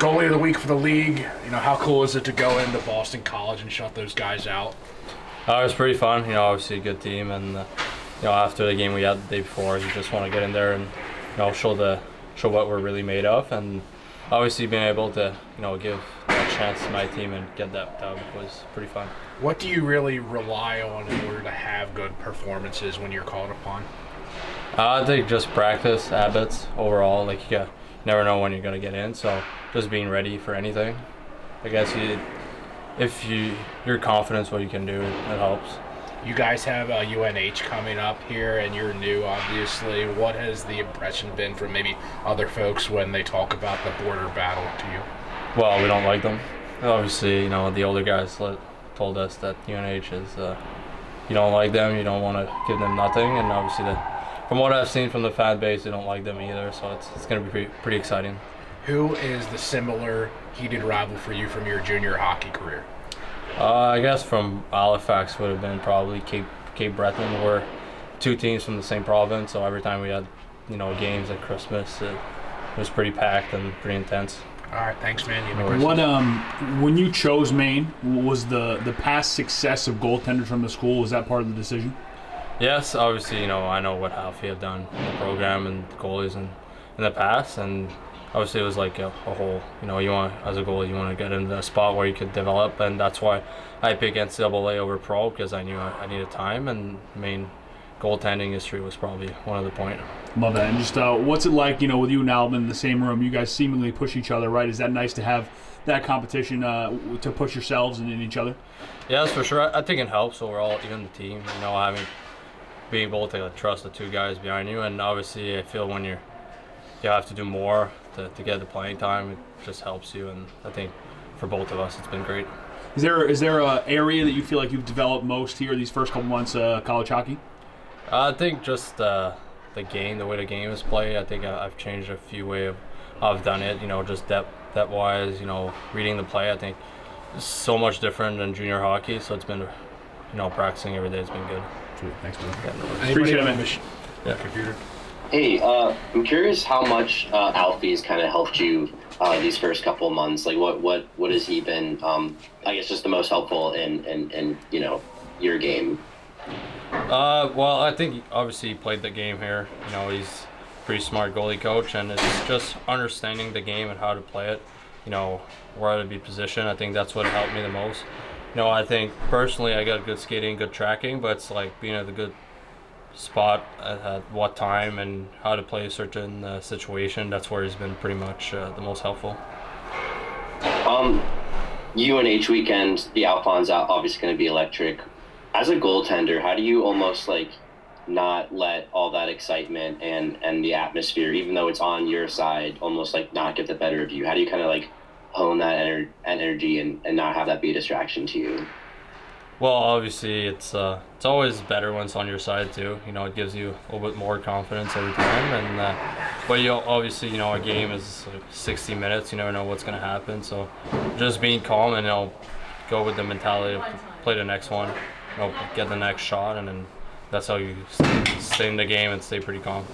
Goalie of the week for the league. How cool is it to go into Boston College and shut those guys out? It was pretty fun. Obviously a good team, and after the game we had the day before, you just want to get in there and show what we're really made of, and obviously being able to give that chance to my team and get that dub was pretty fun. What do you really rely on in order to have good performances when you're called upon? I think just practice, habits overall. Like you never know when you're gonna get in, so just being ready for anything. I guess if you're confident what you can do, it helps. You guys have UNH coming up here, and you're new, obviously. What has the impression been from maybe other folks when they talk about the border battle to you? Well, we don't like them. Obviously, the older guys told us that UNH is, you don't like them, you don't want to give them nothing, and obviously, from what I've seen from the fan base, they don't like them either, so it's going to be pretty exciting. Who is the similar heated rival for you from your junior hockey career? I guess from Halifax would have been probably Cape Breton. We're two teams from the same province, so every time we had games at Christmas, it was pretty packed and pretty intense. All right, thanks, man. When you chose Maine, was the past success of goaltenders from the school, was that part of the decision? Yes, obviously, I know what Halfie have done in the program and the goalies in the past, and obviously it was like a whole, as a goalie, you want to get into a spot where you could develop, and that's why I picked NCAA over pro, because I knew I needed time, and Maine goaltending history was probably one of the point. Love that. And just what's it like, with you and Alvin in the same room? You guys seemingly push each other, right? Is that nice to have that competition to push yourselves and in each other? Yes, for sure. I think it helps overall, even the team, being able to trust the two guys behind you, and obviously I feel when you have to do more to get the playing time, it just helps you, and I think for both of us it's been great. Is there a area that you feel like you've developed most here these first couple months college hockey? I think just the game, the way the game is played. I think I've changed a few ways I've done it. Just depth wise. Reading the play. I think it's so much different than junior hockey. So it's been, practicing every day has been good. Sweet. Thanks, man. Appreciate it, man. Yeah. Computer. Hey, I'm curious how much Alfie's kind of helped you these first couple of months. Like, what has he been? I guess just the most helpful in your game. Well, I think obviously he played the game here. He's a pretty smart goalie coach, and it's just understanding the game and how to play it. Where to be positioned. I think that's what helped me the most. I think personally I got good skating, good tracking, but it's like being at the good spot at what time and how to play a certain situation. That's where he's been pretty much the most helpful. UNH weekend, the Alphonse obviously going to be electric. As a goaltender, how do you almost not let all that excitement and the atmosphere, even though it's on your side, almost not get the better of you? How do you kind of hone that energy and not have that be a distraction to you? Well, obviously it's always better when it's on your side too. It gives you a little bit more confidence every time, and but obviously a game is 60 minutes. You never know what's gonna happen, so just being calm and go with the mentality of play the next one, get the next shot, and then that's how you stay in the game and stay pretty calm.